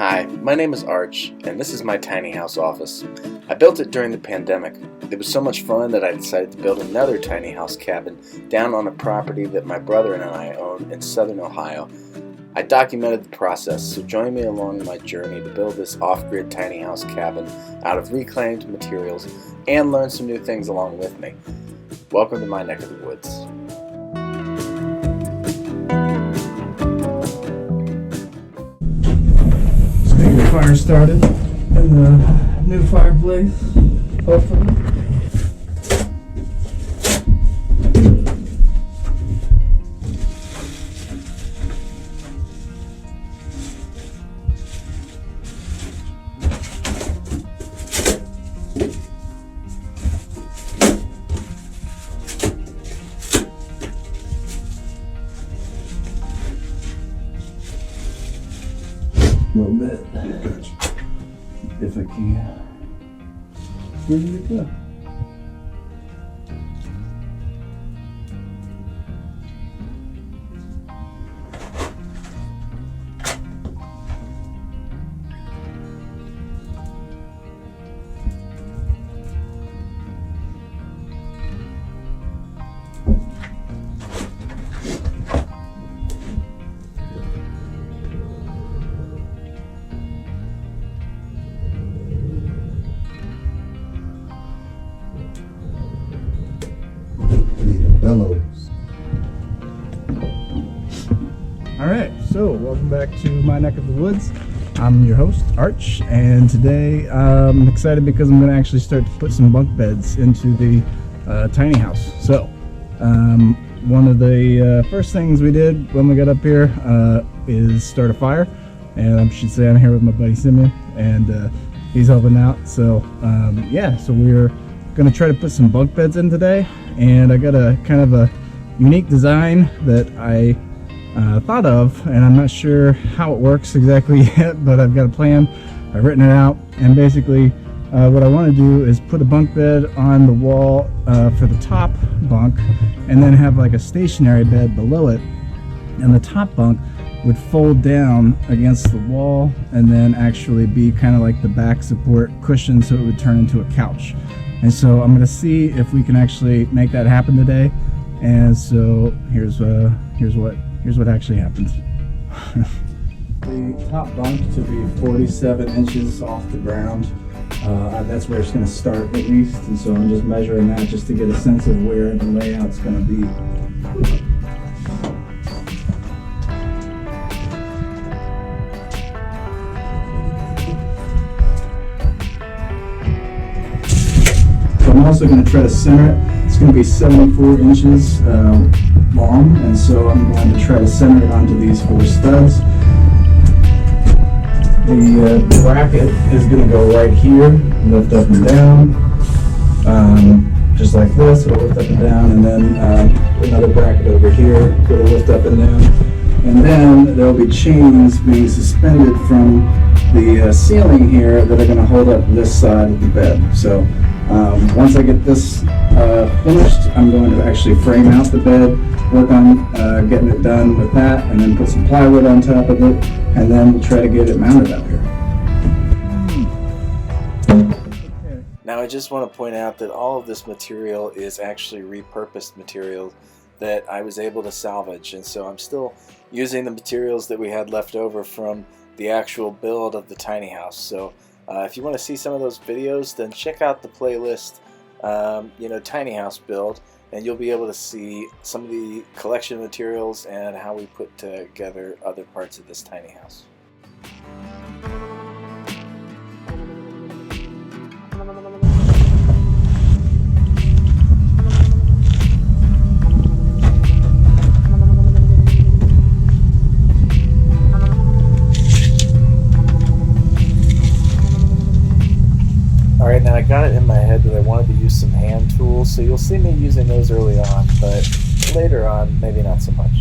Hi, my name is Arch, and this is my tiny house office. I built it during the pandemic. It was so much fun that I decided to build another tiny house cabin down on a property that my brother and I own in southern Ohio. I documented the process, so join me along my journey to build this off-grid tiny house cabin out of reclaimed materials and learn some new things along with me. Welcome to my neck of the woods. Fire started in the new fireplace, hopefully. A little bit, if I can. Where did it go? Bellows. Alright, so welcome back to my neck of the woods. I'm your host, Arch, and today I'm excited because I'm going to actually start to put some bunk beds into the tiny house. So, one of the first things we did when we got up here is start a fire, and I should say I'm here with my buddy Simeon, and he's helping out. So, so we're going to try to put some bunk beds in today. And I got a kind of a unique design that I thought of, and I'm not sure how it works exactly yet, but I've got a plan. I've written it out, and basically what I want to do is put a bunk bed on the wall for the top bunk, and then have like a stationary bed below it, and the top bunk would fold down against the wall and then actually be kind of like the back support cushion, so it would turn into a couch. And so I'm going to see if we can actually make that happen today. And so here's what actually happens. The top bunk to be 47 inches off the ground. That's where it's going to start at least. And so I'm just measuring that just to get a sense of where the layout's going to be. I'm also going to try to center it. It's going to be 74 inches long, and so I'm going to try to center it onto these 4 studs. The bracket is going to go right here, lift up and down, just like this. It'll lift up and down, and then another bracket over here. It'll lift up and down, and then there'll be chains being suspended from the ceiling here that are going to hold up this side of the bed. So once I get this finished, I'm going to actually frame out the bed, work on getting it done with that, and then put some plywood on top of it, and then we'll try to get it mounted up here. Now I just want to point out that all of this material is actually repurposed material that I was able to salvage, and so I'm still using the materials that we had left over from the actual build of the tiny house. So if you want to see some of those videos, then check out the playlist, Tiny House Build, and you'll be able to see some of the collection materials and how we put together other parts of this tiny house. Alright, now I got it in my head that I wanted to use some hand tools, so you'll see me using those early on, but later on, maybe not so much.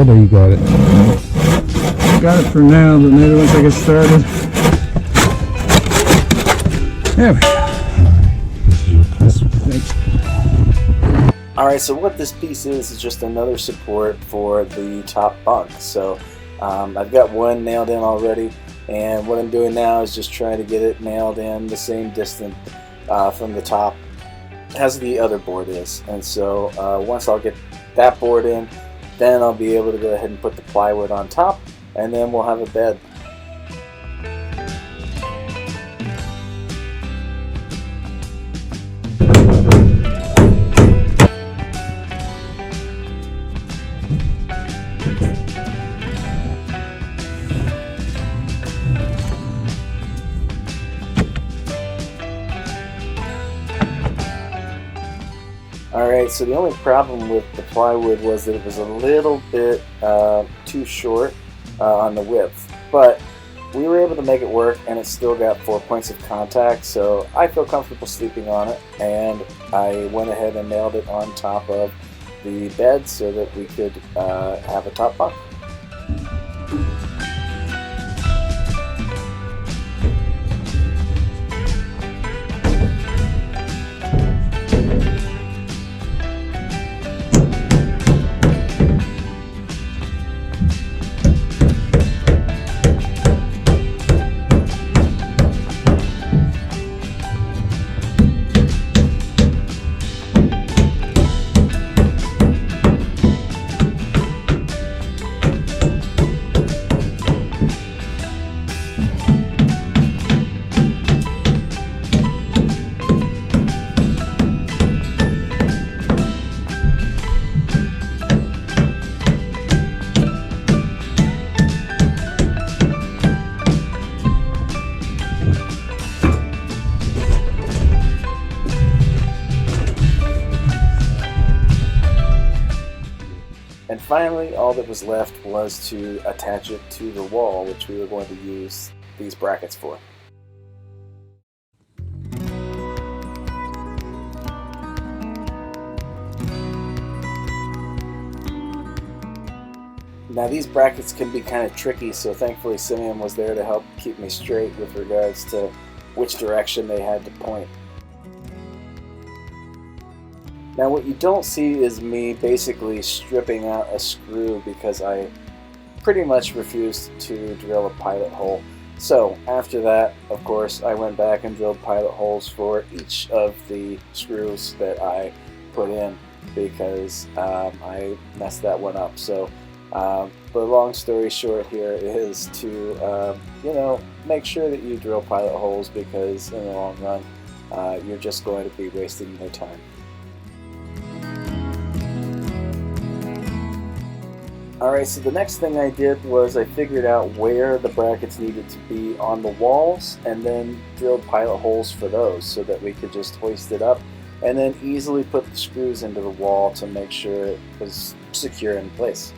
or you got it? Got it for now, but maybe once I get started. There we go. Alright, so what this piece is just another support for the top bunk. So I've got one nailed in already, and what I'm doing now is just trying to get it nailed in the same distance from the top as the other board is. And so once I'll get that board in, then I'll be able to go ahead and put the plywood on top, and then we'll have a bed. Alright, so the only problem with the plywood was that it was a little bit too short on the width, but we were able to make it work, and it's still got 4 points of contact, so I feel comfortable sleeping on it, and I went ahead and nailed it on top of the bed so that we could have a top bunk. And finally, all that was left was to attach it to the wall, which we were going to use these brackets for. Now these brackets can be kind of tricky, so thankfully Simeon was there to help keep me straight with regards to which direction they had to point. Now what you don't see is me basically stripping out a screw because I pretty much refused to drill a pilot hole. So after that, of course, I went back and drilled pilot holes for each of the screws that I put in because I messed that one up. So the long story short here is to make sure that you drill pilot holes, because in the long run you're just going to be wasting your time. Alright, so the next thing I did was I figured out where the brackets needed to be on the walls, and then drilled pilot holes for those so that we could just hoist it up and then easily put the screws into the wall to make sure it was secure in place.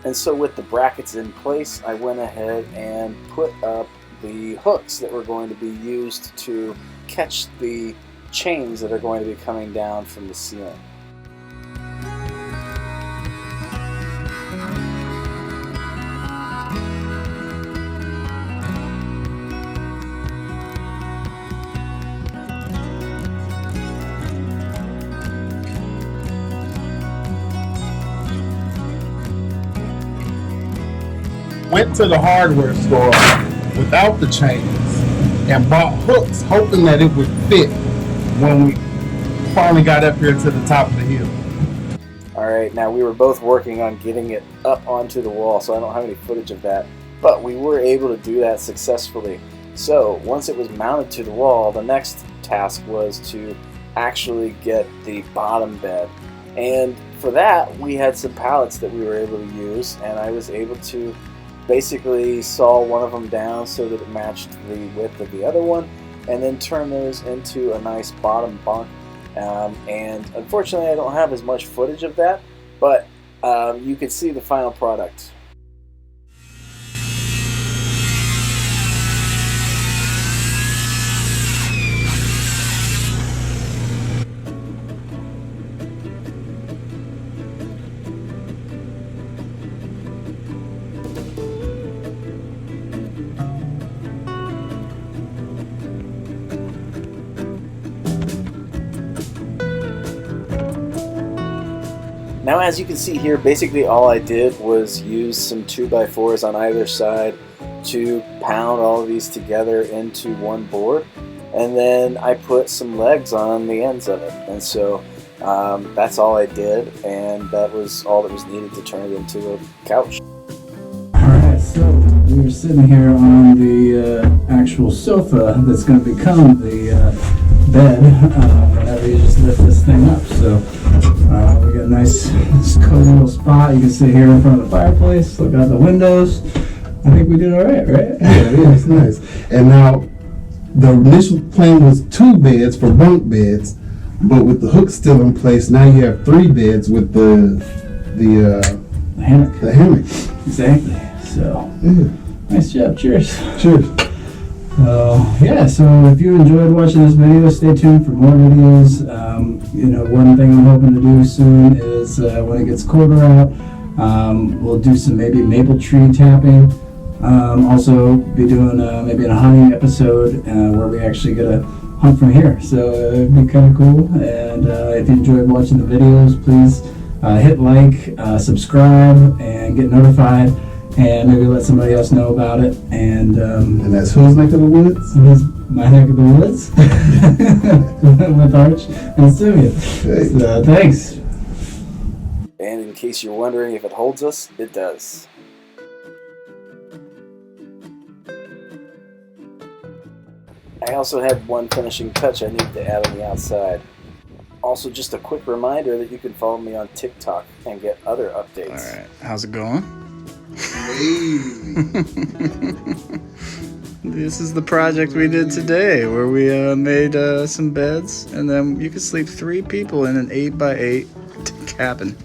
And so with the brackets in place, I went ahead and put up the hooks that were going to be used to catch the chains that are going to be coming down from the ceiling. Went to the hardware store without the chains and bought hooks, hoping that it would fit when we finally got up here to the top of the hill. Alright, now we were both working on getting it up onto the wall, so I don't have any footage of that, but we were able to do that successfully. So once it was mounted to the wall, the next task was to actually get the bottom bed. And for that, we had some pallets that we were able to use, and I was able to basically saw one of them down so that it matched the width of the other one, and then turn those into a nice bottom bunk. And unfortunately, I don't have as much footage of that, but you can see the final product. Now, as you can see here, basically all I did was use some 2x4s on either side to pound all of these together into one board, and then I put some legs on the ends of it. And so that's all I did, and that was all that was needed to turn it into a couch. Alright, so we were sitting here on the actual sofa that's going to become the bed whenever you just lift this thing up. So we got a nice cozy little spot. You can sit here in front of the fireplace, look out the windows. I think we did alright, right? Yeah, it's nice. And now, the initial plan was 2 beds for bunk beds, but with the hook still in place, now you have 3 beds with the hammock. The hammock. Exactly. So, Yeah. nice job. Cheers. Cheers. Yeah, so if you enjoyed watching this video, stay tuned for more videos. One thing I'm hoping to do soon is when it gets colder out, we'll do some maybe maple tree tapping. Also be doing maybe a hunting episode where we actually get a hunt from here. So it'd be kind of cool. And if you enjoyed watching the videos, please hit like, subscribe, and get notified. And maybe let somebody else know about it. And that's whose neck of the woods? It is my neck of the woods with Arch and Simeon. So, thanks. And in case you're wondering if it holds us, it does. I also had one finishing touch I need to add on the outside. Also, just a quick reminder that you can follow me on TikTok and get other updates. Alright, how's it going? This is the project we did today, where we made some beds, and then you could sleep 3 people in an 8x8 cabin.